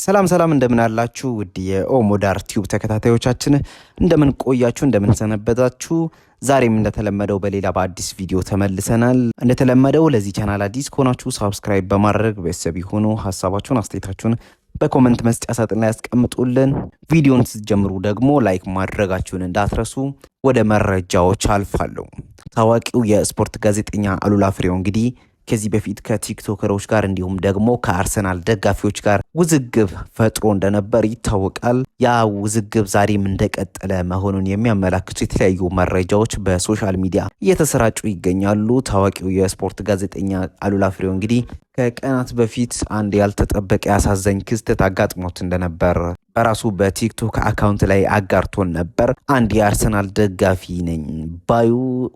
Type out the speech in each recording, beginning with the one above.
ሰላም እንደምን አላችሁ ውድ የኦሞዳር ቲዩብ ተከታታዮቻችን እንደምን ቆያችሁ እንደምን ሰነበታችሁ። ዛሬም እንደተለመደው በሌላ በአዲስ ቪዲዮ ተመልሰናል። እንደተለመደው ለዚህ ቻናል አዲስ ከሆናችሁ ሰብስክራይብ በማድረግ ቤተሰብ ይሁኑ። ሐሳባችሁን አስተያየታችሁን በኮሜንት መስጫ ሳጥን ላይ ያስቀምጡልን። ቪዲዮን ስትጀምሩ ደግሞ ላይክ ማድረጋችሁን እንዳትረሱ። ወደ መረጃዎች አልፋለሁ። ታዋቂው የስፖርት ጋዜጠኛ አሉላ ፍሬው እንግዲህ ከዚህ በፊት ከቲክቶከሮች ጋር እንዲሁም ደግሞ ከአርሰናል ደጋፊዎች ጋር ውዝግብ ፈጥሮ እንደነበር ይታወቃል። ያ ውዝግብ ዛሬም እንደቀጠለ መሆኑን የሚያመላክቱ የተለያዩ መረጃዎች በሶሻል ሚዲያ እየተሰራጩ ይገኛሉ። ታዋቂው የስፖርት ጋዜጠኛ አሉላ ፍሬው እንግዲህ ከቀናት በፊት አንድ ያልተጠበቀ ያሳዘኝ ክስተት አጋጥሞት እንደነበር በራሱ በቲክቶክ አካውንት ላይ አጋርቶን ነበር። አንድ የአርሰናል ደጋፊ ነኝ ባዩ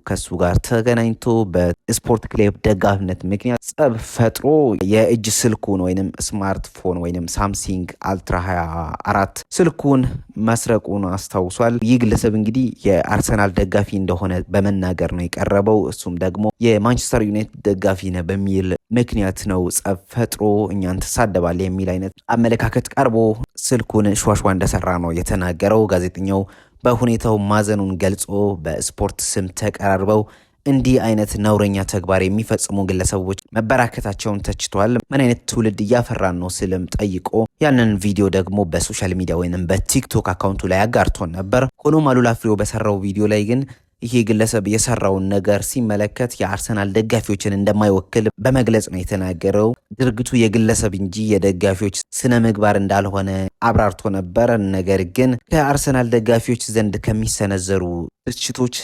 ከሱ ጋር ተገናኝቶ በስፖርት ክለብ ደጋፊነት ምክንያት ጸብ ፈጥሮ የእጅ ስልኩን ወይንም ስማርትፎን ወይንም ሳምሰንግ አልትራ 24 ስልኩን መስረቁን አስታውሷል። ይህ ግለሰብ እንግዲህ የአርሰናል ደጋፊ እንደሆነ በመናገር ነው የቀረበው። እሱም ደግሞ የማንቸስተር ዩናይትድ ደጋፊ ነው በሚል ምክንያት ነው ጸብ ፈጥሮ እኛን ተሳደባል የሚል አይነት አመለካከት ቀርቦ ስልኩን ሸዋሸዋ እንደሰራ ነው የተናገረው። ጋዜጠኛው በሁኔታው ማዘኑን ገልጾ በስፖርት ስም ተቀራርበው እንዲህ አይነት ነውረኛ ተግባር የሚፈጽሙ ግለሰቦች መበራከታቸውን ተችቷል። ምን አይነት ትውልድ እያፈራን ነው ስልም ጠይቆ ያንን ቪዲዮ ደግሞ በሶሻል ሚዲያ ወይንም በቲክቶክ አካውንቱ ላይ አጋርቶን ነበር። ሆኖም አሉላ ፍሬው በሰራው ቪዲዮ ላይ ግን ይሄ ግለሰብ የሰራውን ነገር ሲመለከት የአርሰናል ደጋፊዎችን እንደማይወክል በመግለጽ ነው የተናገረው። ድርጊቱ የግለሰብ እንጂ የደጋፊዎች ስነ ምግባር እንዳልሆነ አብራርቶ ነበር። ነገር ግን ከአርሰናል ደጋፊዎች ዘንድ ከሚሰነዘሩ ትችቶች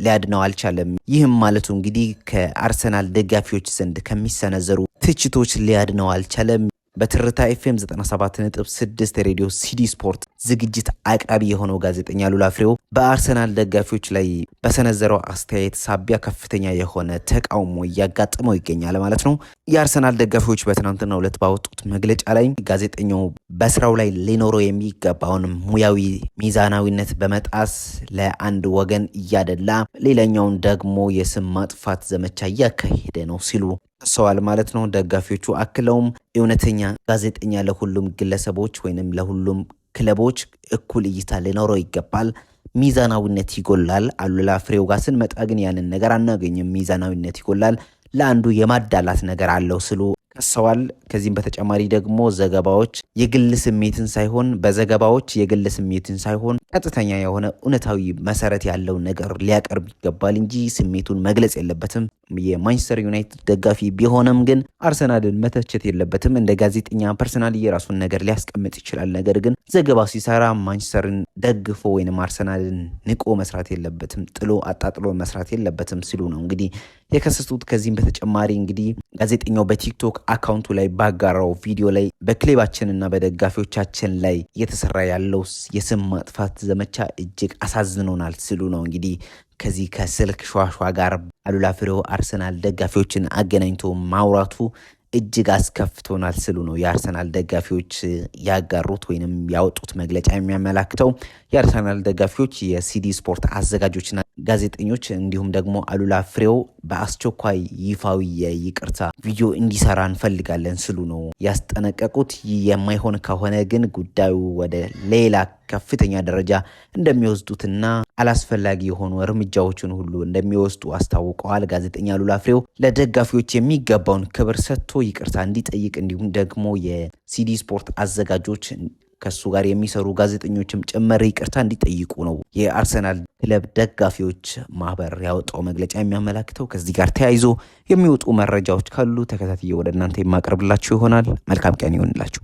ሊያድነው አልቻለም። ይህም ማለቱ እንግዲህ ከአርሰናል ደጋፊዎች ዘንድ ከሚሰነዘሩ ትችቶች ሊያድነው አልቻለም። በትርታ ኤፍኤም 97.6 ሬዲዮ ሲዲ ስፖርት ዝግጅት አቅራቢ የሆነው ጋዜጠኛ አሉላ ፍሬው በአርሰናል ደጋፊዎች ላይ በሰነዘረው አስተያየት ሳቢያ ከፍተኛ የሆነ ተቃውሞ እያጋጠመው ይገኛል ማለት ነው። የአርሰናል ደጋፊዎች በትናንትናው ዕለት ባወጡት መግለጫ ላይ ጋዜጠኛው በስራው ላይ ሊኖረው የሚገባውን ሙያዊ ሚዛናዊነት በመጣስ ለአንድ ወገን እያደላ ሌላኛውን ደግሞ የስም ማጥፋት ዘመቻ እያካሄደ ነው ሲሉ ሰዋል ማለት ነው። ደጋፊዎቹ አክለውም እውነተኛ ጋዜጠኛ ለሁሉም ግለሰቦች ወይንም ለሁሉም ክለቦች እኩል እይታ ሊኖረው ይገባል። ሚዛናዊነት ይጎላል። አሉላ ፍሬው ጋር ስንመጣ ግን ያንን ነገር አናገኝም። ሚዛናዊነት ይጎላል፣ ለአንዱ የማዳላት ነገር አለው ስሉ ከሰዋል። ከዚህም በተጨማሪ ደግሞ ዘገባዎች የግል ስሜትን ሳይሆን በዘገባዎች የግል ስሜትን ሳይሆን ቀጥተኛ የሆነ እውነታዊ መሰረት ያለው ነገር ሊያቀርብ ይገባል እንጂ ስሜቱን መግለጽ የለበትም። የማንቸስተር ዩናይትድ ደጋፊ ቢሆንም ግን አርሰናልን መተቸት የለበትም። እንደ ጋዜጠኛ ፐርሰናል የራሱን ነገር ሊያስቀምጥ ይችላል። ነገር ግን ዘገባ ሲሰራ ማንቸስተርን ደግፎ ወይንም አርሰናልን ንቆ መስራት የለበትም፣ ጥሎ አጣጥሎ መስራት የለበትም ሲሉ ነው እንግዲህ የከሰሱት። ከዚህም በተጨማሪ እንግዲህ ጋዜጠኛው በቲክቶክ አካውንቱ ላይ ባጋራው ቪዲዮ ላይ በክለባችንና በደጋፊዎቻችን ላይ እየተሰራ ያለው የስም ማጥፋት ዘመቻ እጅግ አሳዝኖናል ሲሉ ነው እንግዲህ ከዚህ ከስልክ ሸዋሸዋ ጋር አሉላ ፍሬው አርሰናል ደጋፊዎችን አገናኝቶ ማውራቱ እጅግ አስከፍቶናል ሲሉ ነው የአርሰናል ደጋፊዎች ያጋሩት ወይንም ያወጡት መግለጫ የሚያመላክተው። የአርሰናል ደጋፊዎች የሲዲ ስፖርት አዘጋጆችና ጋዜጠኞች እንዲሁም ደግሞ አሉላ ፍሬው በአስቸኳይ ይፋዊ የይቅርታ ቪዲዮ እንዲሰራ እንፈልጋለን ሲሉ ነው ያስጠነቀቁት። የማይሆን ከሆነ ግን ጉዳዩ ወደ ሌላ ከፍተኛ ደረጃ እንደሚወስዱትና አላስፈላጊ የሆኑ እርምጃዎችን ሁሉ እንደሚወስዱ አስታውቀዋል። ጋዜጠኛ አሉላ ፍሬው ለደጋፊዎች የሚገባውን ክብር ሰጥቶ ይቅርታ እንዲጠይቅ እንዲሁም ደግሞ የሲዲ ስፖርት አዘጋጆች ከሱ ጋር የሚሰሩ ጋዜጠኞችም ጭምር ይቅርታ እንዲጠይቁ ነው የአርሰናል ክለብ ደጋፊዎች ማህበር ያወጣው መግለጫ የሚያመላክተው። ከዚህ ጋር ተያይዞ የሚወጡ መረጃዎች ካሉ ተከታትዬ ወደ እናንተ የማቀርብላችሁ ይሆናል። መልካም ቀን ይሆንላችሁ።